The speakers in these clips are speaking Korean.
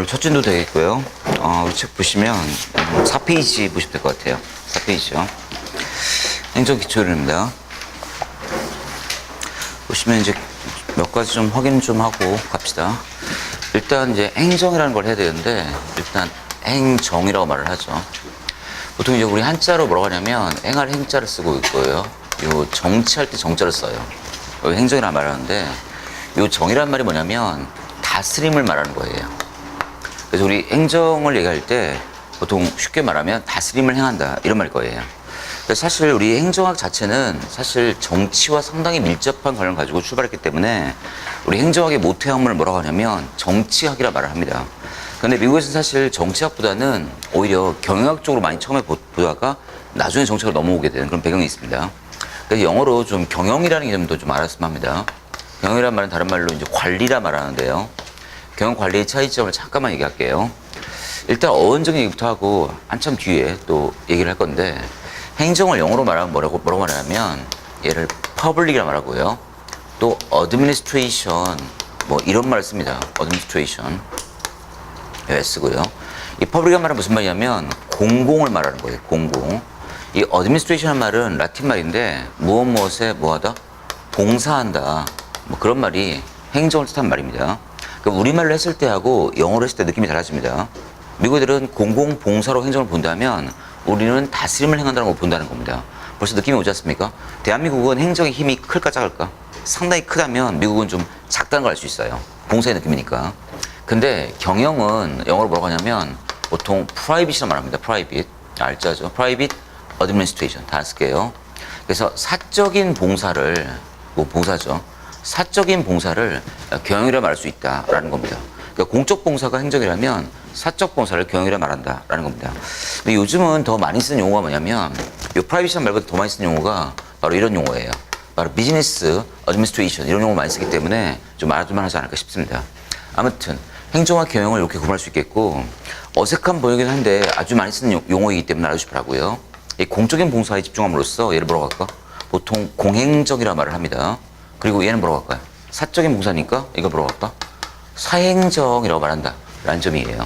오늘 첫 진도 되겠고요. 우리 책 보시면 4페이지 보시면 될 것 같아요. 4페이지요. 행정기초론입니다. 보시면 이제 몇 가지 좀 확인 좀 하고 갑시다. 일단 이제 행정이라는 걸 해야 되는데, 일단 행정이라고 말을 하죠. 보통 이제 우리 한자로 뭐라고 하냐면 행할 행자를 쓰고 있고요. 요 정치할 때 정자를 써요. 여기 행정이라는 말을 하는데, 요 정이란 말이 뭐냐면 다스림을 말하는 거예요. 그래서 우리 행정을 얘기할 때 보통 쉽게 말하면 다스림을 행한다 이런 말일 거예요. 그래서 사실 우리 행정학 자체는 사실 정치와 상당히 밀접한 관련을 가지고 출발했기 때문에 우리 행정학의 모태학문을 뭐라고 하냐면 정치학이라 말을 합니다. 그런데 미국에서는 사실 정치학보다는 오히려 경영학 쪽으로 많이 처음에 보다가 나중에 정치학으로 넘어오게 되는 그런 배경이 있습니다. 그래서 영어로 좀 경영이라는 개념도 좀 알았으면 합니다. 경영이라는 말은 다른 말로 이제 관리라 말하는데요. 경영 관리의 차이점을 잠깐만 얘기할게요. 일단 어원적 얘기부터 하고 한참 뒤에 또 얘기를 할 건데, 행정을 영어로 말하면 뭐라고 말하냐면 얘를 public이라 말하고요. 또 administration 뭐 이런 말을 씁니다. administration 예, 쓰고요. 이 public이란 말은 무슨 말이냐면 공공을 말하는 거예요. 공공. 이 administration이라는 말은 라틴 말인데 무엇에 뭐하다? 봉사한다. 뭐 그런 말이 행정을 뜻하는 말입니다. 그러니까 우리말로 했을 때하고 영어로 했을 때 느낌이 달라집니다. 미국 애들은 공공봉사로 행정을 본다면 우리는 다스림을 행한다는 걸 본다는 겁니다. 벌써 느낌이 오지 않습니까? 대한민국은 행정의 힘이 클까 작을까? 상당히 크다면 미국은 좀 작다는 걸 알 수 있어요. 봉사의 느낌이니까. 근데 경영은 영어로 뭐라고 하냐면 보통 프라이빗이라고 말합니다. 프라이빗. 알짜죠? 프라이빗 어드미니스트레이션. 다 쓸게요. 그래서 사적인 봉사를, 뭐 봉사죠. 사적인 봉사를 경영이라 말할 수 있다라는 겁니다. 그러니까 공적 봉사가 행정이라면 사적 봉사를 경영이라 말한다라는 겁니다. 근데 요즘은 더 많이 쓰는 용어가 뭐냐면 이 프라이빗이란 말보다 더 많이 쓰는 용어가 바로 이런 용어예요. 바로 비즈니스 어드미니스트레이션 이런 용어 많이 쓰기 때문에 좀 알아둘만 하지 않을까 싶습니다. 아무튼 행정과 경영을 이렇게 구분할 수 있겠고, 어색한 번역이긴 한데 아주 많이 쓰는 용어이기 때문에 알아주시기 바라고요. 이 공적인 봉사에 집중함으로써 얘를 뭐라고 할까? 보통 공행정이라 말을 합니다. 그리고 얘는 뭐라고 할까요? 사적인 봉사니까 이거 뭐라고 할까? 사행정이라고 말한다 라는 점이에요.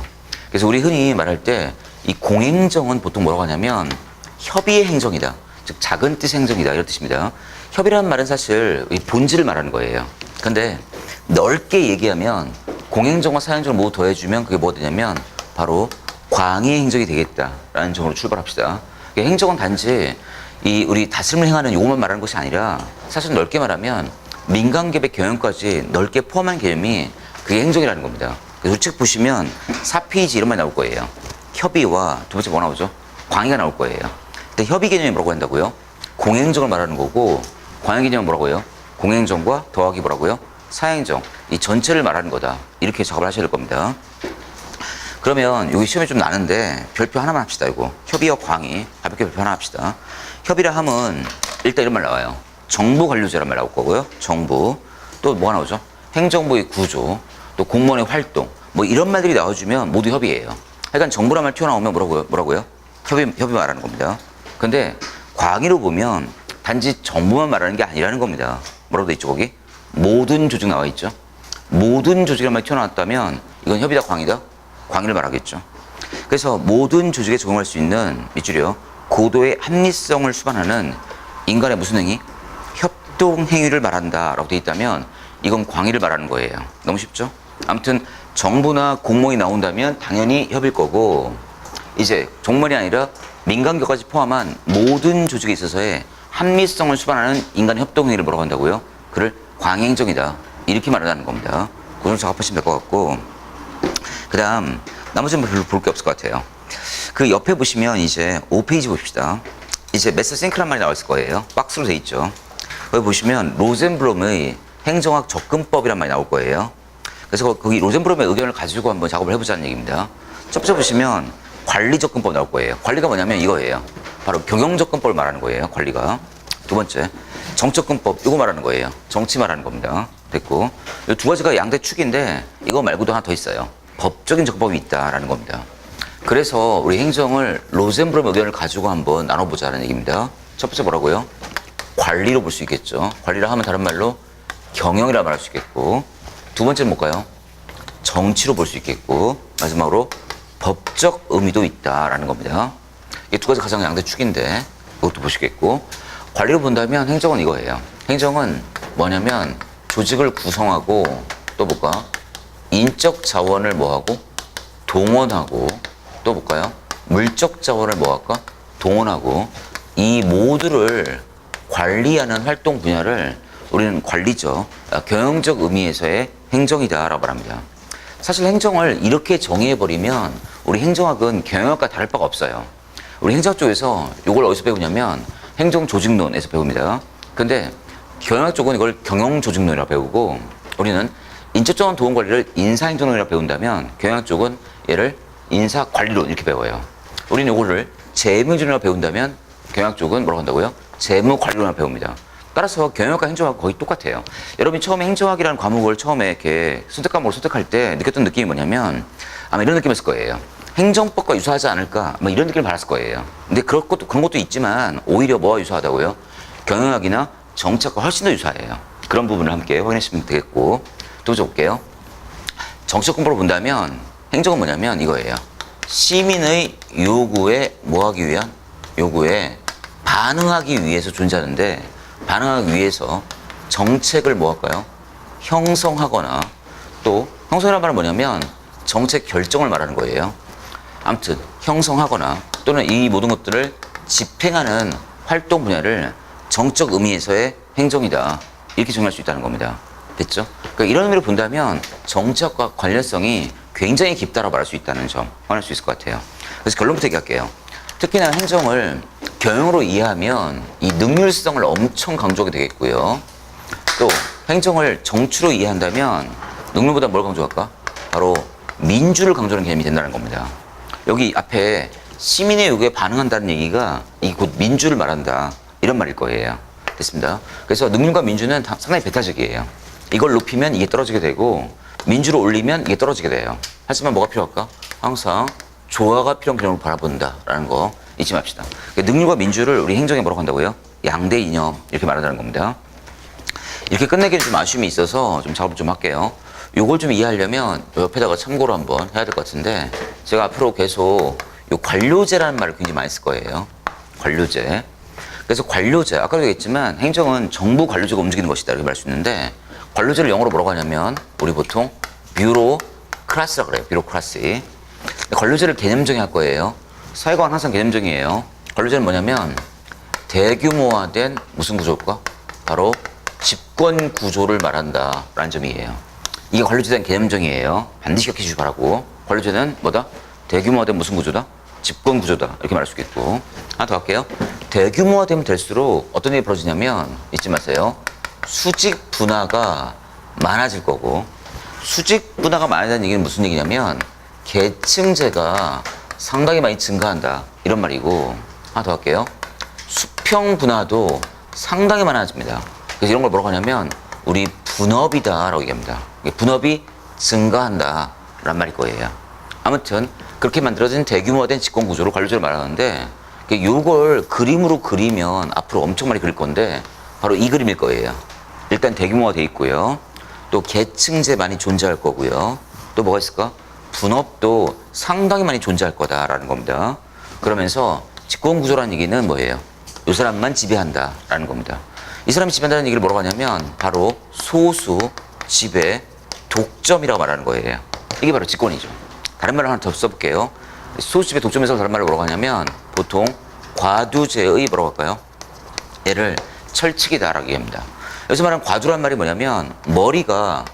그래서 우리 흔히 말할 때 이 공행정은 보통 뭐라고 하냐면 협의의 행정이다, 즉 작은 뜻의 행정이다 이런 뜻입니다. 협의라는 말은 사실 이 본질을 말하는 거예요. 근데 넓게 얘기하면 공행정과 사행정을 모두 더해주면 그게 뭐가 되냐면 바로 광의의 행정이 되겠다라는 점으로 출발합시다. 그러니까 행정은 단지 이 우리 다스림을 행하는 요것만 말하는 것이 아니라 사실 넓게 말하면 민간기업의 경영까지 넓게 포함한 개념이 그게 행정이라는 겁니다. 그래서 우리 책 보시면 4페이지 이런 말이 나올 거예요. 협의와 두 번째 뭐 나오죠? 광의가 나올 거예요. 근데 협의 개념이 뭐라고 한다고요? 공행정을 말하는 거고, 광의 개념은 뭐라고 해요? 공행정과 더하기 뭐라고요? 사행정. 이 전체를 말하는 거다. 이렇게 작업을 하셔야 될 겁니다. 그러면 여기 시험이 좀 나는데 별표 하나만 합시다. 이거 협의와 광의 가볍게 별표 하나 합시다. 협의라 함은 일단 이런 말 나와요. 정부 관료제란 말 나올 거고요. 정부. 또 뭐가 나오죠? 행정부의 구조, 또 공무원의 활동, 뭐 이런 말들이 나와주면 모두 협의예요. 하여간 정부란 말 튀어나오면 뭐라고요? 협의 말하는 겁니다. 근데 광의로 보면 단지 정부만 말하는 게 아니라는 겁니다. 뭐라고 돼 있죠, 거기? 모든 조직 나와 있죠. 모든 조직이란 말이 튀어나왔다면 이건 협의다, 광의다? 광의를 말하겠죠. 그래서 모든 조직에 적용할 수 있는 밑줄이요, 고도의 합리성을 수반하는 인간의 무슨 행위? 협동 행위를 말한다라고 돼 있다면 이건 광의를 말하는 거예요. 너무 쉽죠? 아무튼 정부나 공무원이 나온다면 당연히 협의일 거고, 이제 정무원이 아니라 민간기업까지 포함한 모든 조직에 있어서의 합리성을 수반하는 인간의 협동 행위를 뭐라고 한다고요? 그를 광행정이다 이렇게 말한다는 겁니다. 그 정도 작업하시면 될 것 같고, 그 다음 나머지는 별로 볼 게 없을 것 같아요. 그 옆에 보시면 이제 5페이지 봅시다. 이제 메서 싱크란 말이 나왔을 거예요. 박스로 돼 있죠. 거기 보시면 로젠블럼의 행정학 접근법이란 말이 나올 거예요. 그래서 거기 로젠블럼의 의견을 가지고 한번 작업을 해보자는 얘기입니다. 첫 번째 보시면 관리 접근법 나올 거예요. 관리가 뭐냐면 이거예요. 바로 경영 접근법을 말하는 거예요. 관리가. 두 번째 정적근법, 이거 말하는 거예요. 정치 말하는 겁니다. 됐고, 이 두 가지가 양대 축인데 이거 말고도 하나 더 있어요. 법적인 접근법이 있다라는 겁니다. 그래서 우리 행정을 로젠블럼 의견을 가지고 한번 나눠보자는 얘기입니다. 첫 번째 뭐라고요? 관리로 볼 수 있겠죠. 관리라 하면 다른 말로 경영이라 말할 수 있겠고, 두 번째는 뭘까요? 정치로 볼 수 있겠고, 마지막으로 법적 의미도 있다라는 겁니다. 이게 두 가지 가장 양대 축인데 이것도 보시겠고, 관리로 본다면 행정은 이거예요. 행정은 뭐냐면 조직을 구성하고 또 볼까? 인적 자원을 뭐하고? 동원하고 또 볼까요? 물적 자원을 뭐할까? 동원하고 이 모두를 관리하는 활동 분야를 우리는 관리죠. 경영적 의미에서의 행정이다라고 말합니다. 사실 행정을 이렇게 정의해버리면 우리 행정학은 경영학과 다를 바가 없어요. 우리 행정학 쪽에서 이걸 어디서 배우냐면 행정조직론에서 배웁니다. 근데 경영학 쪽은 이걸 경영조직론이라고 배우고 우리는 인적자원 도움관리를 인사행정론이라고 배운다면 경영학 쪽은 얘를 인사관리론 이렇게 배워요. 우리는 이거를 재무행정이라고 배운다면 경영학 쪽은 뭐라고 한다고요? 재무관리론이라고 배웁니다. 따라서 경영학과 행정학과 거의 똑같아요. 여러분이 처음에 행정학이라는 과목을 처음에 이렇게 선택 과목을 선택할 때 느꼈던 느낌이 뭐냐면 아마 이런 느낌이었을 거예요. 행정법과 유사하지 않을까? 뭐 이런 느낌을 받았을 거예요. 근데 그런 것도 있지만 오히려 뭐와 유사하다고요? 경영학이나 정치학과 훨씬 더 유사해요. 그런 부분을 함께 확인하시면 되겠고 또 볼게요. 정치적 공부로 본다면 행정은 뭐냐면 이거예요. 시민의 요구에 뭐하기 위한? 요구에 반응하기 위해서 존재하는데 반응하기 위해서 정책을 뭐 할까요? 형성하거나 또 형성이라는 말은 뭐냐면 정책 결정을 말하는 거예요. 아무튼 형성하거나 또는 이 모든 것들을 집행하는 활동 분야를 정적 의미에서의 행정이다. 이렇게 정의할 수 있다는 겁니다. 됐죠? 그러니까 이런 의미로 본다면 정치학과 관련성이 굉장히 깊다라고 말할 수 있다는 점 확인할 수 있을 것 같아요. 그래서 결론부터 얘기할게요. 특히나 행정을 경영으로 이해하면 이 능률성을 엄청 강조하게 되겠고요. 또 행정을 정치로 이해한다면 능률보다 뭘 강조할까? 바로 민주를 강조하는 개념이 된다는 겁니다. 여기 앞에 시민의 요구에 반응한다는 얘기가 이 곧 민주를 말한다. 이런 말일 거예요. 됐습니다. 그래서 능률과 민주는 상당히 배타적이에요. 이걸 높이면 이게 떨어지게 되고 민주를 올리면 이게 떨어지게 돼요. 하지만 뭐가 필요할까? 항상 조화가 필요한 개념을 바라본다라는 거 잊지 맙시다. 능률과 민주를 우리 행정에 뭐라고 한다고요? 양대 이념 이렇게 말한다는 겁니다. 이렇게 끝내기는 좀 아쉬움이 있어서 좀 작업을 좀 할게요. 요걸 좀 이해하려면 옆에다가 참고로 한번 해야 될 것 같은데 제가 앞으로 계속 요 관료제라는 말을 굉장히 많이 쓸 거예요. 관료제. 그래서 관료제, 아까도 얘기했지만 행정은 정부 관료제가 움직이는 것이다 이렇게 말할 수 있는데 관료제를 영어로 뭐라고 하냐면 우리 보통 뷰로크라시라고 그래요. 뷰로크라시. 관료제를 개념 정의할 거예요. 사회과는 항상 개념 정의예요. 관료제는 뭐냐면 대규모화된 무슨 구조일까? 바로 집권 구조를 말한다 라는 점이에요. 이게 관료제에 대한 개념 정의예요. 반드시 기억해 주시기 바라고. 관료제는 뭐다? 대규모화된 무슨 구조다? 집권 구조다 이렇게 말할 수 있겠고 하나 더 할게요. 대규모화되면 될수록 어떤 일이 벌어지냐면 잊지 마세요. 수직 분화가 많아질 거고 수직 분화가 많아진다는 얘기는 무슨 얘기냐면 계층제가 상당히 많이 증가한다 이런 말이고 하나 더 할게요. 수평 분화도 상당히 많아집니다. 그래서 이런 걸 뭐라고 하냐면 우리 분업이다 라고 얘기합니다. 분업이 증가한다 라는 말일 거예요. 아무튼 그렇게 만들어진 대규모화된 집권 구조를 관료제로 말하는데 이걸 그림으로 그리면 앞으로 엄청 많이 그릴 건데 바로 이 그림일 거예요. 일단 대규모화 돼 있고요. 또 계층제 많이 존재할 거고요. 또 뭐가 있을까? 분업도 상당히 많이 존재할 거다라는 겁니다. 그러면서 집권 구조라는 얘기는 뭐예요? 이 사람만 지배한다 라는 겁니다. 이 사람이 지배한다는 얘기를 뭐라고 하냐면 바로 소수 지배 독점이라고 말하는 거예요. 이게 바로 집권이죠. 다른 말을 하나 더 써볼게요. 소수 지배 독점에서 다른 말을 뭐라고 하냐면 보통 과두제의 뭐라고 할까요? 얘를 철칙이다라고 얘기합니다. 여기서 말하는 과두란 말이 뭐냐면 머리가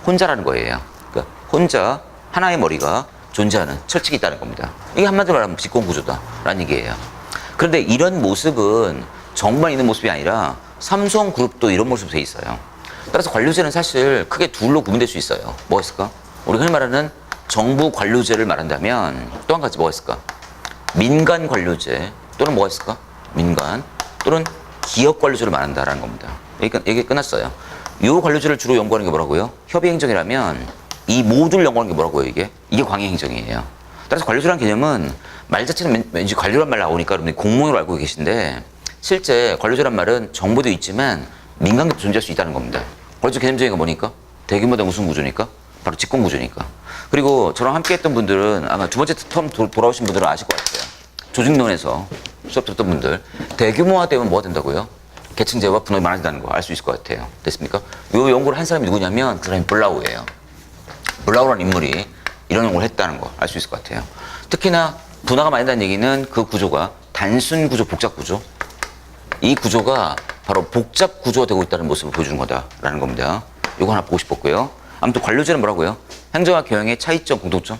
혼자라는 거예요. 그러니까 혼자 하나의 머리가 존재하는 철칙이 있다는 겁니다. 이게 한마디로 말하면 집권 구조다라는 얘기예요. 그런데 이런 모습은 정부만 있는 모습이 아니라 삼성그룹도 이런 모습으로 돼 있어요. 따라서 관료제는 사실 크게 둘로 구분될 수 있어요. 뭐가 있을까? 우리 흔히 말하는 정부 관료제를 말한다면 또 한 가지 뭐가 있을까? 민간 관료제 또는 뭐가 있을까? 민간 또는 기업 관료제를 말한다라는 겁니다. 얘기 끝났어요. 이 관료제를 주로 연구하는 게 뭐라고요? 협의행정이라면 이 모두를 연구하는 게 뭐라고요? 이게 관행행정이에요. 따라서 관료제라는 개념은 말 자체는 왠지 관료란 말 나오니까 여러분들이 공무원으로 알고 계신데 실제 관료제란 말은 정부도 있지만 민간도 존재할 수 있다는 겁니다. 관료제 개념 정의가 뭐니까? 대규모된 무슨 구조니까? 바로 집권 구조니까. 그리고 저랑 함께 했던 분들은 아마 두 번째 텀 돌아오신 분들은 아실 것 같아요. 조직론에서 수업 들었던 분들, 대규모화되면 뭐가 된다고요? 계층제와 분업이 많아진다는 거 알 수 있을 것 같아요. 됐습니까? 요 연구를 한 사람이 누구냐면 그 사람이 블라우예요. 블라우라는 인물이 이런 연구를 했다는 거 알 수 있을 것 같아요. 특히나 분화가 많이 된다는 얘기는 그 구조가 단순 구조, 복잡 구조, 이 구조가 바로 복잡 구조가 되고 있다는 모습을 보여주는 거다라는 겁니다. 이거 하나 보고 싶었고요. 아무튼 관료제는 뭐라고요? 행정과 경영의 차이점, 공통점?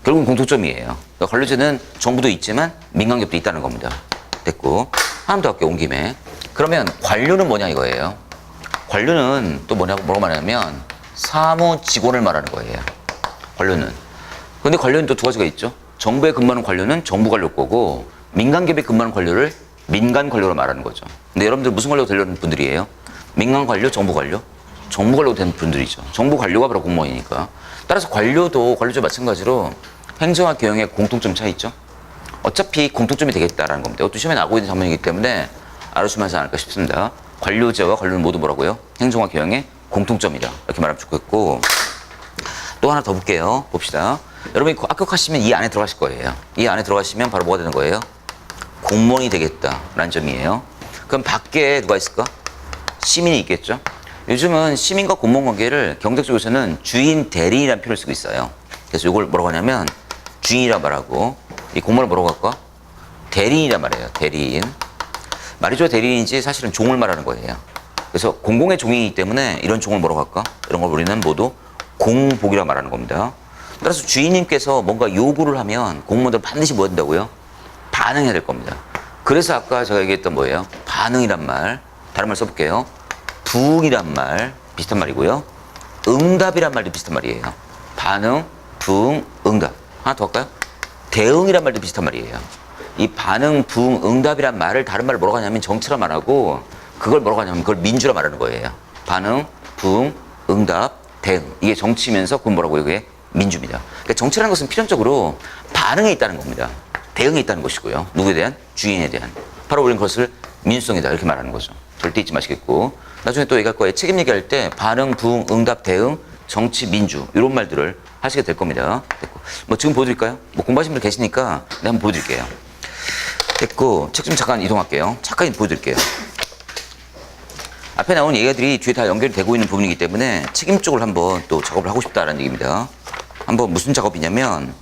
결국은 공통점이에요. 그러니까 관료제는 정부도 있지만 민간기업도 있다는 겁니다. 됐고, 하나 더 할게요, 온 김에. 그러면 관료는 뭐냐 이거예요. 관료는 또 뭐라고 말하냐면 사무 직원을 말하는 거예요. 관료는. 근데 관료는 또 두 가지가 있죠. 정부에 근무하는 관료는 정부 관료 거고, 민간기업에 근무하는 관료를 민간 관료로 말하는 거죠. 근데 여러분들 무슨 관료가 되려는 분들이에요? 민간 관료, 정부 관료? 정부 관료가 된 분들이죠. 정부 관료가 바로 공무원이니까. 따라서 관료도 관료제 마찬가지로 행정과 경영의 공통점 차이죠. 어차피 공통점이 되겠다라는 겁니다. 이것도 시험에 나오고 있는 장면이기 때문에 알아주시면 하지 않을까 싶습니다. 관료제와 관료는 모두 뭐라고요? 행정과 경영의 공통점이다. 이렇게 말하면 좋겠고, 또 하나 더 볼게요. 봅시다. 여러분이 합격하시면 이 안에 들어가실 거예요. 이 안에 들어가시면 바로 뭐가 되는 거예요? 공무원이 되겠다라는 점이에요. 그럼 밖에 누가 있을까? 시민이 있겠죠. 요즘은 시민과 공무원 관계를 경제 쪽에서는 주인 대리인이라는 표현을 쓰고 있어요. 그래서 이걸 뭐라고 하냐면 주인이라 말하고, 이 공무원을 뭐라고 할까? 대리인이란 말이에요. 대리인. 말이죠, 대리인이지 사실은 종을 말하는 거예요. 그래서 공공의 종이기 때문에 이런 종을 뭐라고 할까? 이런 걸 우리는 모두 공복이라 말하는 겁니다. 따라서 주인님께서 뭔가 요구를 하면 공무원들은 반드시 뭐 한다고요? 반응해야 될 겁니다. 그래서 아까 제가 얘기했던 뭐예요? 반응이란 말, 다른 말 써볼게요. 부응이란 말, 비슷한 말이고요. 응답이란 말도 비슷한 말이에요. 반응, 부응, 응답. 하나 더 할까요? 대응이란 말도 비슷한 말이에요. 이 반응, 부응, 응답이란 말을 다른 말로 뭐라고 하냐면 정치라 말하고, 그걸 뭐라고 하냐면 그걸 민주라 말하는 거예요. 반응, 부응, 응답, 대응. 이게 정치면서 그건 뭐라고요? 이게 민주입니다. 그러니까 정치라는 것은 필연적으로 반응에 있다는 겁니다. 대응에 있다는 것이고요. 누구에 대한? 주인에 대한. 바로 우리는 그것을 민주성이다 이렇게 말하는 거죠. 절대 잊지 마시겠고, 나중에 또 얘기할 거예요. 책임 얘기할 때 반응, 부응, 응답, 대응, 정치, 민주 이런 말들을 하시게 될 겁니다. 됐고, 뭐 지금 보여드릴까요? 뭐 공부하신 분 계시니까 내가 한번 보여드릴게요. 됐고, 책 좀 잠깐 이동할게요. 잠깐 보여드릴게요. 앞에 나온 얘기들이 뒤에 다 연결이 되고 있는 부분이기 때문에 책임 쪽을 한번 또 작업을 하고 싶다라는 얘기입니다. 한번 무슨 작업이냐면,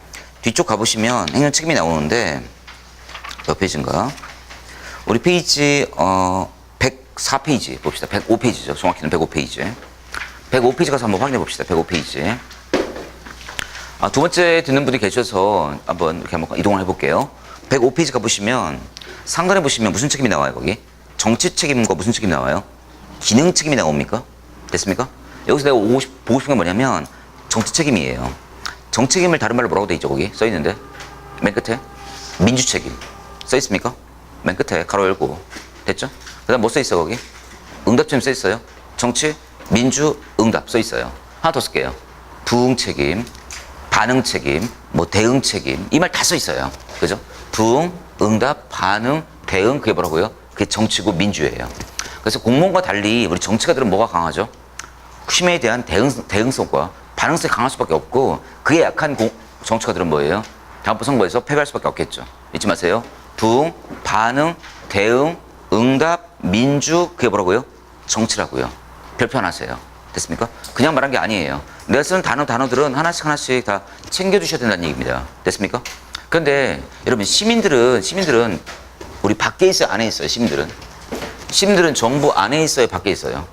뒤쪽 가보시면 행정 책임이 나오는데 몇 페이지인가? 우리 페이지 104페이지 봅시다. 105페이지죠. 정확히는 105페이지. 105페이지 가서 한번 확인해 봅시다. 105페이지. 두 번째 듣는 분이 계셔서 한번 이렇게 한번 이동을 해볼게요. 105페이지 가보시면 상단에 보시면 무슨 책임이 나와요? 거기 정치 책임과 무슨 책임이 나와요? 기능 책임이 나옵니까? 됐습니까? 여기서 내가 보고 싶은 게 뭐냐면 정치 책임이에요. 정치 책임을 다른 말로 뭐라고 돼 있죠? 거기 써 있는데 맨 끝에 민주 책임 써 있습니까? 맨 끝에 가로 열고. 됐죠? 그 다음 뭐 써 있어 거기? 응답 책임 써 있어요. 정치, 민주, 응답 써 있어요. 하나 더 쓸게요. 부응 책임, 반응 책임, 뭐 대응 책임, 이 말 다 써 있어요. 그죠? 부응, 응답, 반응, 대응, 그게 뭐라고요? 그게 정치고 민주예요. 그래서 공무원과 달리 우리 정치가들은 뭐가 강하죠? 힘에 대한 대응성과 반응성이 강할 수밖에 없고, 그게 약한 정치가들은 뭐예요? 다음번 선거에서 패배할 수밖에 없겠죠. 잊지 마세요. 부응, 반응, 대응, 응답, 민주, 그게 뭐라고요? 정치라고요. 별표 하나 하세요. 됐습니까? 그냥 말한 게 아니에요. 내가 쓰는 단어들은 하나씩 다 챙겨주셔야 된다는 얘기입니다. 됐습니까? 그런데 여러분 시민들은 우리 밖에 있어요, 안에 있어요? 시민들은 정부 안에 있어요, 밖에 있어요?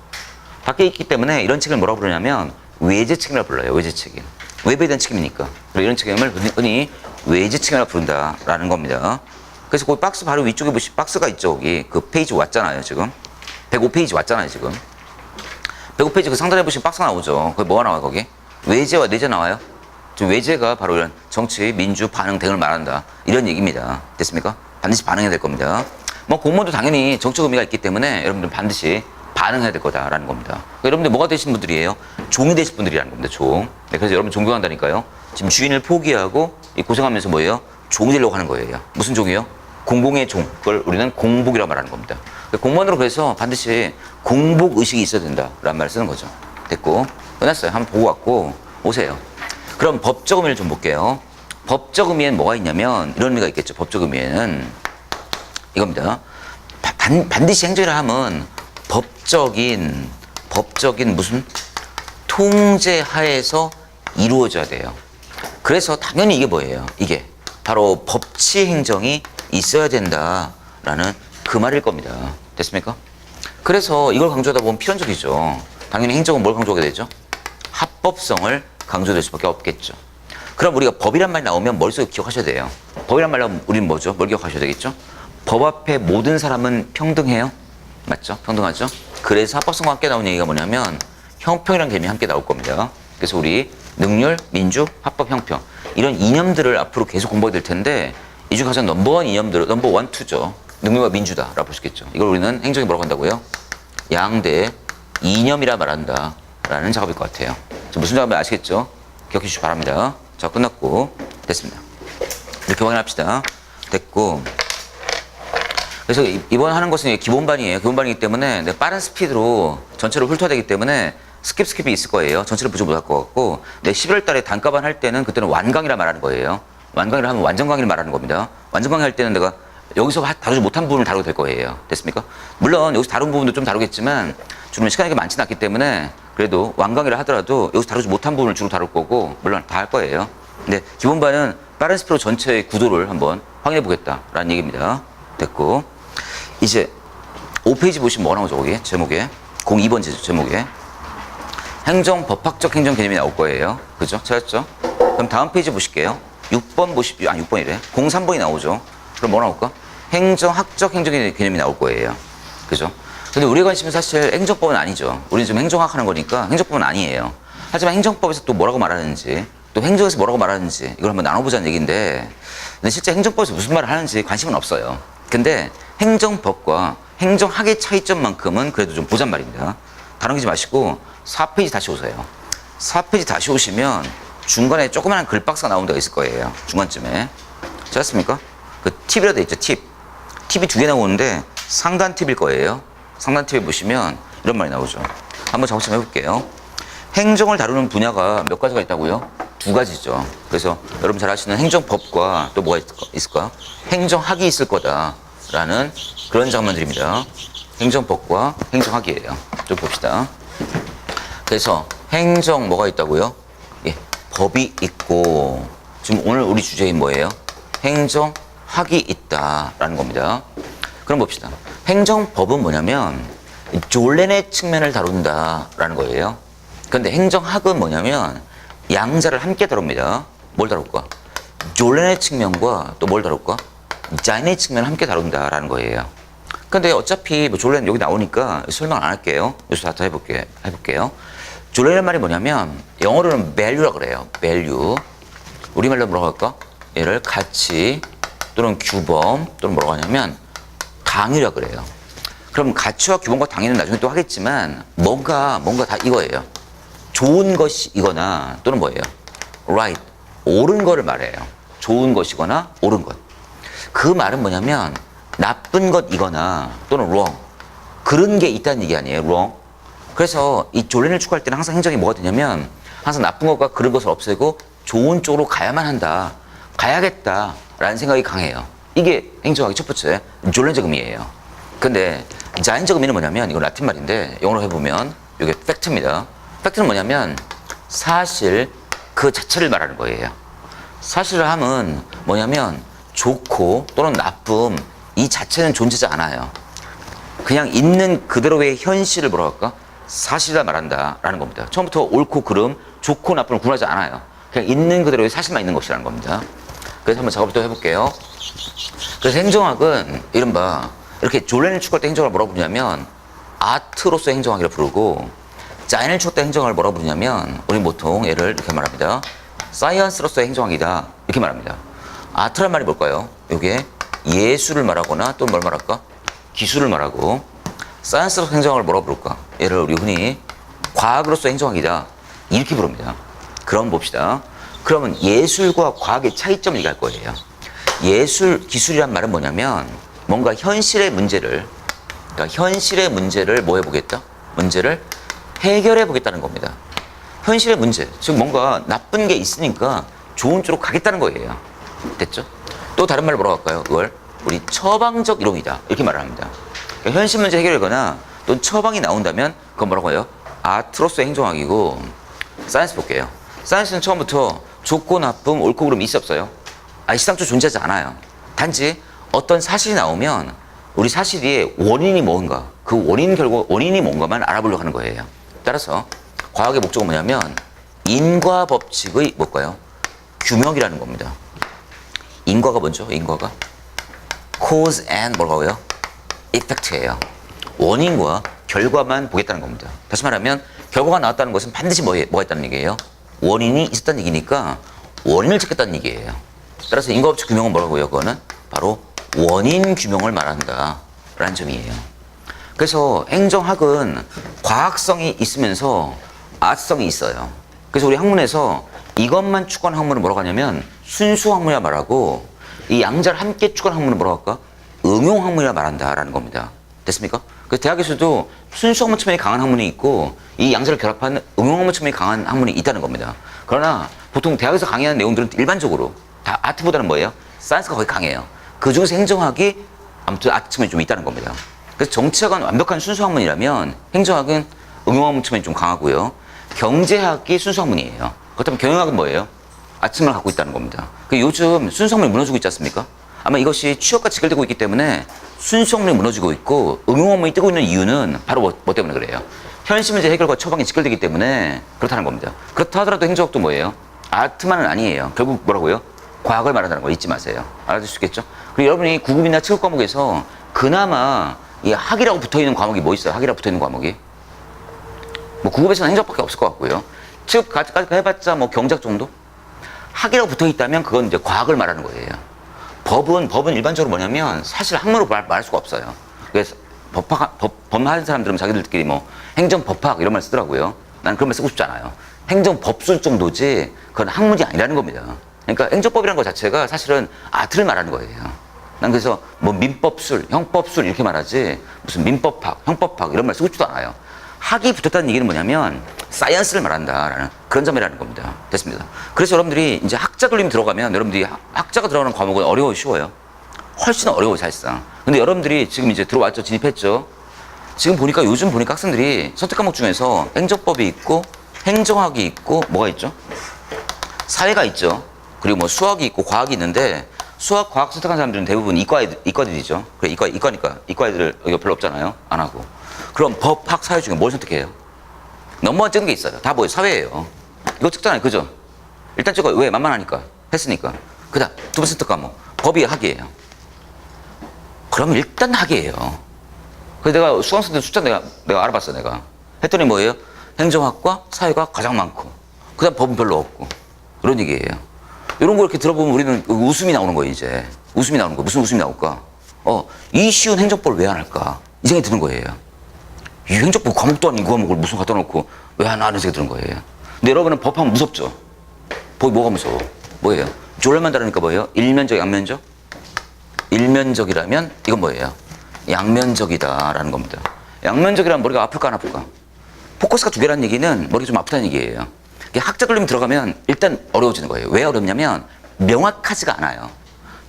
밖에 있기 때문에 이런 책임을 뭐라고 부르냐면 외제 책임이라고 불러요. 외제 책임. 외부에 대한 책임이니까. 그리고 이런 책임을 흔히 외제 책임이라고 부른다라는 겁니다. 그래서 그 박스 바로 위쪽에 보시면 박스가 있죠. 여기 그 페이지 왔잖아요, 지금. 105페이지 왔잖아요, 지금. 105페이지 그 상단에 보시면 박스가 나오죠. 거기 뭐가 나와요, 거기? 외제와 내재 나와요? 저 외제가 바로 이런 정치, 민주, 반응, 대응을 말한다. 이런 얘기입니다. 됐습니까? 반드시 반응해야 될 겁니다. 뭐 공무원도 당연히 정책 의미가 있기 때문에 여러분들 반드시 반응해야 될 거다라는 겁니다. 그러니까 여러분들 뭐가 되신 분들이에요? 종이 되신 분들이라는 겁니다. 종. 네, 그래서 여러분 존경한다니까요. 지금 주인을 포기하고 고생하면서 뭐예요? 종이 되려고 하는 거예요. 무슨 종이요? 공공의 종. 그걸 우리는 공복이라고 말하는 겁니다. 그러니까 공무원으로 그래서 반드시 공복 의식이 있어야 된다라는 말을 쓰는 거죠. 됐고 끝났어요. 한번 보고 왔고 오세요. 그럼 법적 의미를 좀 볼게요. 법적 의미에는 뭐가 있냐면 이런 의미가 있겠죠. 법적 의미에는 이겁니다. 반드시 행정이라 하면 법적인 무슨 통제 하에서 이루어져야 돼요. 그래서 당연히 이게 뭐예요? 이게 바로 법치 행정이 있어야 된다라는 그 말일 겁니다. 됐습니까? 그래서 이걸 강조하다 보면 필연적이죠. 당연히 행정은 뭘 강조하게 되죠? 합법성을 강조될 수밖에 없겠죠. 그럼 우리가 법이란 말이 나오면 머릿속에 기억하셔야 돼요. 법이란 말 나오면 우리는 뭐죠? 뭘 기억하셔야 되겠죠? 법 앞에 모든 사람은 평등해요? 맞죠? 평등하죠? 그래서 합법성과 함께 나오는 얘기가 뭐냐면 형평이라는 개념이 함께 나올 겁니다. 그래서 우리 능률, 민주, 합법, 형평 이런 이념들을 앞으로 계속 공부하게 될 텐데 이 중 가장 넘버원 이념들, 넘버원, 투죠. 능률과 민주다라고 볼 수 있겠죠. 이걸 우리는 행정이 뭐라고 한다고요? 양대 이념이라 말한다 라는 작업일 것 같아요. 무슨 작업인지 아시겠죠? 기억해 주시기 바랍니다. 자, 끝났고 됐습니다. 이렇게 확인합시다. 됐고 그래서 이번 하는 것은 기본반이에요. 기본반이기 때문에 내가 빠른 스피드로 전체를 훑어야 되기 때문에 스킵이 있을 거예요. 전체를 보지 못할 것 같고 내 11월 달에 단가반 할 때는 그때는 완강이라 말하는 거예요. 완강이라 하면 완전 강의를 말하는 겁니다. 완전 강의 할 때는 내가 여기서 다루지 못한 부분을 다루게 될 거예요. 됐습니까? 물론 여기서 다룬 부분도 좀 다루겠지만 주로 시간이 많지는 않기 때문에 그래도 완강의를 하더라도 여기서 다루지 못한 부분을 주로 다룰 거고 물론 다 할 거예요. 근데 기본반은 빠른 스피드로 전체의 구도를 한번 확인해 보겠다라는 얘기입니다. 됐고 이제 5페이지 보시면 뭐 나오죠? 거기 제목에 02번 제목에 행정법학적 행정 개념이 나올 거예요. 그죠? 찾았죠? 그럼 다음 페이지 보실게요. 6번 6번이래. 03번이 나오죠. 그럼 뭐 나올까? 행정학적 행정 개념이 나올 거예요. 그죠? 근데 우리의 관심은 사실 행정법은 아니죠. 우리는 지금 행정학 하는 거니까 행정법은 아니에요. 하지만 행정법에서 또 뭐라고 말하는지, 또 행정에서 뭐라고 말하는지 이걸 한번 나눠보자는 얘기인데, 근데 실제 행정법에서 무슨 말을 하는지 관심은 없어요. 근데 행정법과 행정학의 차이점만큼은 그래도 좀 보잔 말입니다. 다른 게 마시고 4페이지 다시 오세요. 4페이지 다시 오시면 중간에 조그마한 글박스가 나온 데가 있을 거예요. 중간쯤에. 찾았습니까? 그 팁이라도 있죠, 팁. 팁이 2개 나오는데 상단 팁일 거예요. 상단 팁에 보시면 이런 말이 나오죠. 한번 작업 좀 해볼게요. 행정을 다루는 분야가 몇 가지가 있다고요? 2가지죠. 그래서 여러분 잘 아시는 행정법과 또 뭐가 있을까? 행정학이 있을 거다라는 그런 장면들입니다. 행정법과 행정학이에요. 좀 봅시다. 그래서 행정 뭐가 있다고요? 예, 법이 있고 지금 오늘 우리 주제인 뭐예요? 행정학이 있다라는 겁니다. 그럼 봅시다. 행정법은 뭐냐면 졸렌의 측면을 다룬다라는 거예요. 그런데 행정학은 뭐냐면 양자를 함께 다룹니다. 뭘 다룰까? 졸렌의 측면과 또 뭘 다룰까? 자인의 측면을 함께 다룬다라는 거예요. 근데 어차피 뭐 졸렌 여기 나오니까 설명 안 할게요. 여기서 다 해볼게요. 졸렌의 말이 뭐냐면 영어로는 value라 그래요. value. 우리말로 뭐라고 할까? 얘를 가치 또는 규범 또는 뭐라고 하냐면 당위라 그래요. 그럼 가치와 규범과 당위는 나중에 또 하겠지만 뭔가 다 이거예요. 좋은 것이거나 또는 뭐예요? right. 옳은 거를 말해요. 좋은 것이거나 옳은 것. 그 말은 뭐냐면 나쁜 것이거나 또는 wrong. 그런 게 있다는 얘기 아니에요. wrong. 그래서 이 졸렌을 추구할 때는 항상 행정이 뭐가 되냐면 항상 나쁜 것과 그런 것을 없애고 좋은 쪽으로 가야만 한다. 가야겠다라는 생각이 강해요. 이게 행정학의 첫 번째 졸렌적 의미예요. 근데 자인적 의미는 뭐냐면 이거 라틴 말인데 영어로 해보면 이게 팩트입니다. 팩트는 뭐냐면 사실 그 자체를 말하는 거예요. 사실을 함은 뭐냐면 좋고 또는 나쁨 이 자체는 존재하지 않아요. 그냥 있는 그대로의 현실을 뭐라고 할까? 사실이라 말한다라는 겁니다. 처음부터 옳고 그름, 좋고 나쁨을 구분하지 않아요. 그냥 있는 그대로의 사실만 있는 것이라는 겁니다. 그래서 한번 작업을 또 해볼게요. 그래서 행정학은 이른바 이렇게 졸렌을 추구할 때 행정학을 뭐라고 부르냐면 아트로서의 행정학이라 부르고 자인을 추구할 때 행정학을 뭐라고 부르냐면 우리는 보통 얘를 이렇게 말합니다. 사이언스로서의 행정학이다 이렇게 말합니다. 아트란 말이 뭘까요? 이게 예술을 말하거나 또 뭘 말할까? 기술을 말하고 사이언스로서 행정학을 뭐라고 부를까? 얘를 우리 흔히 과학으로서 행정학이다 이렇게 부릅니다. 그럼 봅시다. 그러면 예술과 과학의 차이점을 얘기할 거예요. 예술, 기술이란 말은 뭐냐면 뭔가 현실의 문제를 그러니까 현실의 문제를 뭐 해보겠다? 문제를 해결해 보겠다는 겁니다. 현실의 문제, 즉 뭔가 나쁜 게 있으니까 좋은 쪽으로 가겠다는 거예요. 됐죠? 또 다른 말로 뭐라고 할까요? 그걸 우리 처방적 이론이다 이렇게 말을 합니다. 그러니까 현실 문제 해결하거나 또는 처방이 나온다면 그건 뭐라고 해요? 아트로스의 행정학이고, 사이언스 볼게요. 사이언스는 처음부터 좋고 나쁨, 옳고 그름이 있어 없어요? 시상초 존재하지 않아요. 단지 어떤 사실이 나오면 우리 사실이 원인이 뭔가, 그 원인이 뭔가만 알아보려고 하는 거예요. 따라서 과학의 목적은 뭐냐면 인과 법칙의 뭘까요? 규명이라는 겁니다. 인과가 뭔죠? 인과가 cause and 뭐라고요? effect예요. 원인과 결과만 보겠다는 겁니다. 다시 말하면 결과가 나왔다는 것은 반드시 뭐가 있다는 얘기예요? 원인이 있었다는 얘기니까 원인을 찾겠다는 얘기예요. 따라서 인과 법칙 규명은 뭐라고요? 그거는 바로 원인 규명을 말한다 라는 점이에요. 그래서 행정학은 과학성이 있으면서 아트성이 있어요. 그래서 우리 학문에서 이것만 추구하는 학문은 뭐라고 하냐면 순수학문이라 말하고, 이 양자를 함께 추구하는 학문은 뭐라고 할까? 응용학문이라 말한다라는 겁니다. 됐습니까? 그래서 대학에서도 순수학문 측면이 강한 학문이 있고 이 양자를 결합한 응용학문 측면이 강한 학문이 있다는 겁니다. 그러나 보통 대학에서 강의하는 내용들은 일반적으로 다 아트보다는 뭐예요? 사이언스가 거의 강해요. 그 중에서 행정학이 아무튼 아트 측면이 좀 있다는 겁니다. 그래서 정치학은 완벽한 순수학문이라면 행정학은 응용학문 측면이 좀 강하고요. 경제학이 순수학문이에요. 그렇다면 경영학은 뭐예요? 아침을 갖고 있다는 겁니다. 요즘 순수학문이 무너지고 있지 않습니까? 아마 이것이 취업과 직결되고 있기 때문에 순수학문이 무너지고 있고 응용학문이 뜨고 있는 이유는 바로 뭐 때문에 그래요? 현실 문제 해결과 처방이 직결되기 때문에 그렇다는 겁니다. 그렇다 하더라도 행정학도 뭐예요? 아트만은 아니에요. 결국 뭐라고요? 과학을 말한다는 거 잊지 마세요. 알아둘 수 있겠죠? 그리고 여러분이 9급이나 7급 과목에서 그나마 이 학이라고 붙어있는 과목이 뭐 있어요? 학이라고 붙어있는 과목이? 뭐 9급에서는 행정밖에 없을 것 같고요. 7급까지 해봤자 뭐 경제학 정도? 학이라고 붙어있다면 그건 이제 과학을 말하는 거예요. 법은 일반적으로 뭐냐면 사실 학문으로 말할 수가 없어요. 그래서 법하는 사람들은 자기들끼리 뭐 행정법학 이런 말 쓰더라고요. 나는 그런 말 쓰고 싶지 않아요. 행정법술 정도지 그건 학문이 아니라는 겁니다. 그러니까 행정법이라는 것 자체가 사실은 아트를 말하는 거예요. 난 그래서 뭐 민법술, 형법술 이렇게 말하지 무슨 민법학, 형법학 이런 말 쓰고 싶지도 않아요. 학이 붙었다는 얘기는 뭐냐면 사이언스를 말한다라는 그런 점이라는 겁니다. 됐습니다. 그래서 여러분들이 이제 학자 돌림 들어가면 여러분들이 학자가 들어가는 과목은 어려워요, 쉬워요? 훨씬 어려워요, 사실상. 근데 여러분들이 지금 이제 들어왔죠, 진입했죠. 지금 보니까 요즘 보니까 학생들이 선택 과목 중에서 행정법이 있고 행정학이 있고 뭐가 있죠? 사회가 있죠. 그리고 뭐 수학이 있고 과학이 있는데 수학, 과학 선택한 사람들은 대부분 이과들이죠. 그래, 이과니까 이과 애들 여기 별로 없잖아요. 안 하고. 그럼 법, 학, 사회 중에 뭘 선택해요? 넘버원 찍는 게 있어요. 다 뭐예요? 사회예요. 이거 찍잖아요. 그죠? 일단 찍어요. 왜? 만만하니까. 했으니까. 그 다음 두 번째 선택 과목. 법이 학이에요. 그럼 일단 학이에요. 그래서 내가 수강생들 숫자 내가 알아봤어, 내가. 했더니 뭐예요? 행정학과 사회가 가장 많고, 그 다음 법은 별로 없고. 이런 얘기예요. 이런 거 이렇게 들어보면 우리는 웃음이 나오는 거예요, 이제. 웃음이 나오는 거예요. 무슨 웃음이 나올까? 이 쉬운 행정법을 왜 안 할까? 이 생각이 드는 거예요. 이 행정법 과목도 아닌 이 과목을 무슨 갖다 놓고 왜 안 하는 생각이 드는 거예요. 근데 여러분은 법하면 무섭죠? 법이 뭐가 무서워? 뭐예요? 졸라만 다르니까 뭐예요? 일면적, 양면적? 일면적이라면 이건 뭐예요? 양면적이다라는 겁니다. 양면적이라면 머리가 아플까 안 아플까? 포커스가 두 개라는 얘기는 머리가 좀 아프다는 얘기예요. 학자 돌림 들어가면 일단 어려워지는 거예요. 왜 어렵냐면 명확하지가 않아요.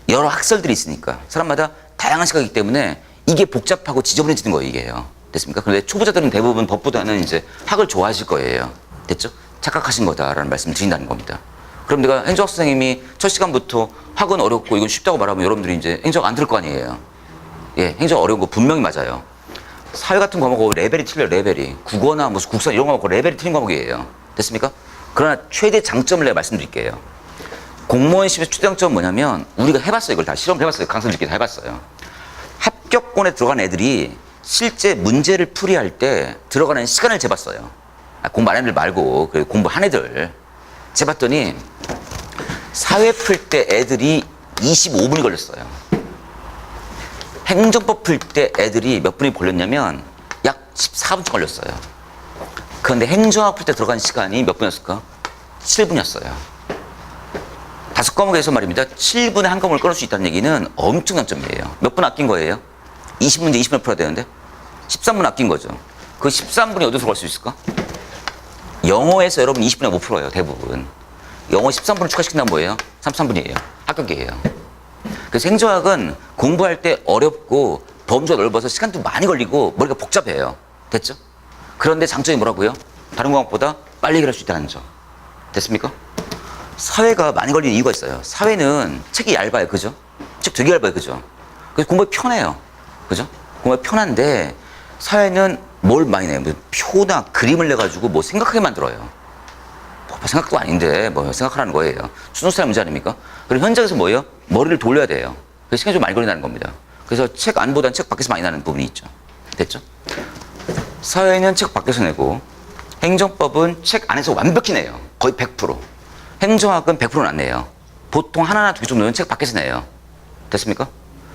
여러 학설들이 있으니까 사람마다 다양한 시각이기 때문에 이게 복잡하고 지저분해지는 거예요, 이게요. 됐습니까? 그런데 초보자들은 대부분 법보다는 이제 학을 좋아하실 거예요. 됐죠? 착각하신 거다라는 말씀을 드린다는 겁니다. 그럼 내가 행정학 선생님이 첫 시간부터 학은 어렵고 이건 쉽다고 말하면 여러분들이 이제 행정학 안 들을 거 아니에요. 예, 행정학 어려운 거 분명히 맞아요. 사회 같은 과목하고 레벨이 틀려요, 레벨이. 국어나 무슨 국사 이런 과목하고 레벨이 틀린 과목이에요. 됐습니까? 그러나 최대 장점을 내가 말씀드릴게요. 공무원 시험의 최대 장점은 뭐냐면 우리가 해봤어요. 이걸 다 실험을 해봤어요. 강사들끼리 다 해봤어요. 합격권에 들어간 애들이 실제 문제를 풀이할 때 들어가는 시간을 재봤어요. 공부 안 하는 애들 말고 공부한 애들 재봤더니 사회 풀 때 애들이 25분이 걸렸어요. 행정법 풀 때 애들이 몇 분이 걸렸냐면 약 14분쯤 걸렸어요. 그런데 행정학 풀 때 들어간 시간이 몇 분이었을까? 7분이었어요. 5과목에서 말입니다. 7분에 한 과목을 끊을 수 있다는 얘기는 엄청난 점이에요. 몇 분 아낀 거예요? 20문제 20분 풀어야 되는데 13분 아낀 거죠. 그 13분이 어디서 갈 수 있을까? 영어에서 여러분 20분에 못 풀어요, 대부분. 영어 13분 추가시킨다면 뭐예요? 33분이에요. 합격이에요. 그래서 행정학은 공부할 때 어렵고 범주가 넓어서 시간도 많이 걸리고 머리가 복잡해요. 됐죠? 그런데 장점이 뭐라고요? 다른 과목보다 빨리 해결할 수 있다는 점. 됐습니까? 사회가 많이 걸리는 이유가 있어요. 사회는 책이 얇아요. 그죠? 책 되게 얇아요. 그죠? 그래서 공부가 편해요. 그죠? 공부가 편한데 사회는 뭘 많이 내요? 무슨 표나 그림을 내가지고 뭐 생각하게 만들어요. 뭐 생각도 아닌데 뭐 생각하라는 거예요. 수능스타일 문제 아닙니까? 그리고 현장에서 뭐예요? 머리를 돌려야 돼요. 그래서 시간이 좀 많이 걸린다는 겁니다. 그래서 책 안보다는 책 밖에서 많이 나는 부분이 있죠. 됐죠? 사회는 책 밖에서 내고 행정법은 책 안에서 완벽히 내요. 거의 100%. 행정학은 100%는 안 내요. 보통 하나나 두 개 정도는 책 밖에서 내요. 됐습니까?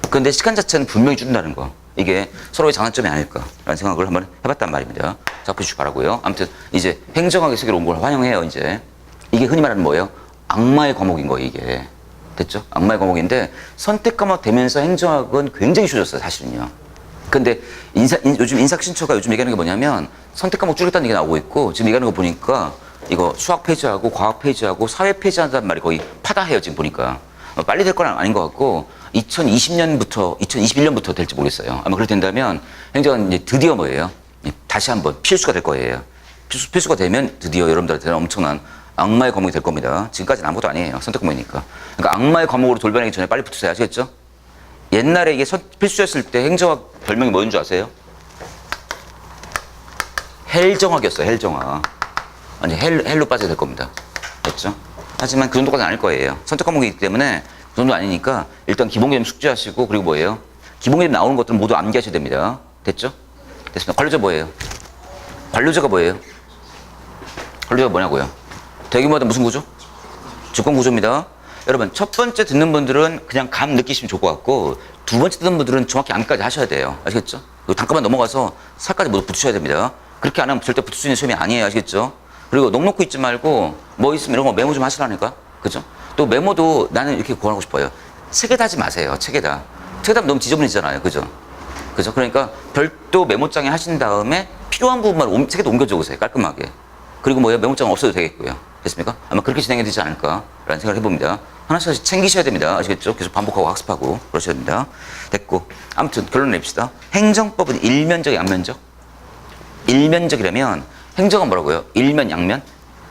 그런데 시간 자체는 분명히 줄는다는 거. 이게 서로의 장단점이 아닐까라는 생각을 한번 해봤단 말입니다. 잡고 주시기 바라고요. 아무튼 이제 행정학의 세계로 온 걸 환영해요. 이제 이게 흔히 말하는 뭐예요? 악마의 과목인 거예요. 이게 됐죠? 악마의 과목인데 선택 과목 되면서 행정학은 굉장히 쉬워졌어요. 사실은요. 근데 요즘 인사신처가 요즘 얘기하는 게 뭐냐면 선택 과목 줄였다는 얘기가 나오고 있고 지금 얘기하는 거 보니까 이거 수학 폐지하고 과학 폐지하고 사회 폐지한다는 말이 거의 파다해요. 지금 보니까 빨리 될 건 아닌 것 같고 2020년부터 2021년부터 될지 모르겠어요. 아마 그렇게 된다면 행정은 이제 드디어 뭐예요? 다시 한번 필수가 될 거예요. 필수가 되면 드디어 여러분들한테는 엄청난 악마의 과목이 될 겁니다. 지금까지는 아무것도 아니에요. 선택 과목이니까. 그러니까 악마의 과목으로 돌변하기 전에 빨리 붙으세요. 아시겠죠? 옛날에 이게 필수였을 때 행정학 별명이 뭐였는 줄 아세요? 헬정학이었어요. 헬정학. 아니 헬로 빠져야 될 겁니다. 됐죠? 하지만 그 정도까지는 아닐 거예요. 선택 과목이기 때문에 그 정도 아니니까 일단 기본 개념 숙지하시고 그리고 뭐예요? 기본 개념 나오는 것들은 모두 암기하셔야 됩니다. 됐죠? 됐습니다. 관료제 뭐예요? 관료제가 뭐예요? 관료제가 뭐냐고요? 대규모마다 무슨 구조? 주권 구조입니다. 여러분 첫 번째 듣는 분들은 그냥 감 느끼시면 좋을 것 같고 두 번째 듣는 분들은 정확히 암기까지 하셔야 돼요. 아시겠죠? 단가만 넘어가서 살까지 모두 붙으셔야 됩니다. 그렇게 안 하면 절대 붙을 수 있는 시험이 아니에요. 아시겠죠? 그리고 넋 놓고 있지 말고 뭐 있으면 이런 거 메모 좀 하시라니까. 그죠? 또 메모도 나는 이렇게 고안하고 싶어요. 책에다 하지 마세요. 책에다. 책에다 하면 너무 지저분해지잖아요. 그죠? 그죠? 그러니까 별도 메모장에 하신 다음에 필요한 부분만 책에다 옮겨 적으세요. 깔끔하게. 그리고 뭐예요? 메모장은 없어도 되겠고요. 됐습니까? 아마 그렇게 진행이 되지 않을까라는 생각을 해봅니다. 하나씩 챙기셔야 됩니다. 아시겠죠? 계속 반복하고 학습하고 그러셔야 됩니다. 됐고. 아무튼 결론 냅시다. 행정법은 일면적, 양면적? 일면적이라면 행정은 뭐라고요? 일면, 양면?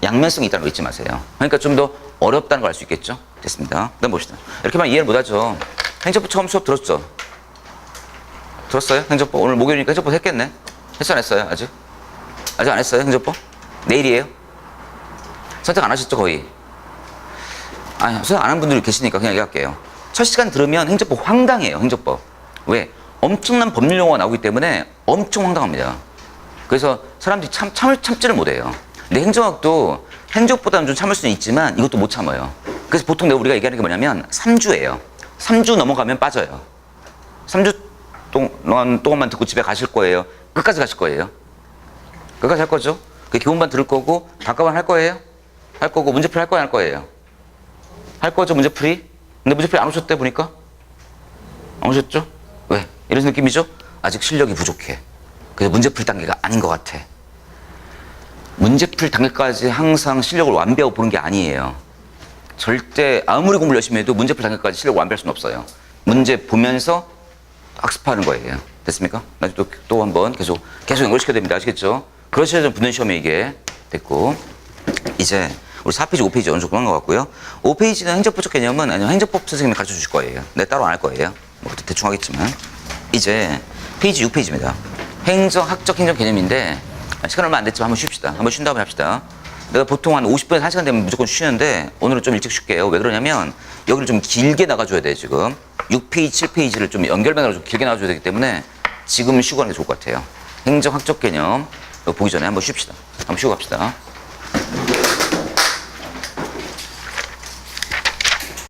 양면성이 있다는 거 잊지 마세요. 그러니까 좀 더 어렵다는 걸 알 수 있겠죠? 됐습니다. 그다음 봅시다. 이렇게만 이해를 못하죠. 행정법 처음 수업 들었죠? 들었어요? 행정법? 오늘 목요일이니까 행정법 했겠네? 했어 안 했어요? 아직? 아직 안 했어요? 행정법? 내일이에요? 선택 안 하셨죠 거의? 아니 선택 안 한 분들이 계시니까 그냥 얘기할게요. 첫 시간 들으면 행정법 황당해요. 행정법. 왜? 엄청난 법률 용어가 나오기 때문에 엄청 황당합니다. 그래서 사람들이 참지를 못해요. 근데 행정학도 행정보다는 좀 참을 수는 있지만 이것도 못 참아요. 그래서 보통 우리가 얘기하는 게 뭐냐면 3주예요. 3주 넘어가면 빠져요. 3주 동안만 듣고 집에 가실 거예요? 끝까지 가실 거예요? 끝까지 할 거죠? 그 기본반 들을 거고 단과반 할 거예요? 할 거고 문제풀이 할 거예요? 할 거예요? 할 거죠 문제풀이? 근데 문제풀이 안 오셨대 보니까? 안 오셨죠? 왜? 이런 느낌이죠? 아직 실력이 부족해. 그래서 문제풀이 단계가 아닌 것 같아. 문제풀 단계까지 항상 실력을 완비하고 보는 게 아니에요. 절대 아무리 공부를 열심히 해도 문제풀 단계까지 실력을 완비할 수는 없어요. 문제 보면서 학습하는 거예요. 됐습니까? 나중에 또 한번 계속 연결시켜야 됩니다. 아시겠죠? 그러셔야 좀 붙는 시험에 이게 됐고 이제 우리 4페이지, 5페이지 어느 정도 끝난 것 같고요. 5페이지는 행정법적 개념은 아니면 행정법 선생님이 가르쳐 주실 거예요. 내가 따로 안 할 거예요. 뭐 대충 하겠지만 이제 페이지 6페이지입니다. 행정학적 행정 개념인데 시간 얼마 안 됐지만 한번 쉽시다. 한번 쉰 다음에 합시다. 내가 보통 한 50분에서 1시간 되면 무조건 쉬는데 오늘은 좀 일찍 쉴게요. 왜 그러냐면 여기를 좀 길게 나가줘야 돼 지금. 6페이지, 7페이지를 좀 연결면으로 좀 길게 나가줘야 되기 때문에 지금 쉬고 가는 게 좋을 것 같아요. 행정학적 개념 보기 전에 한번 쉽시다. 한번 쉬고 갑시다.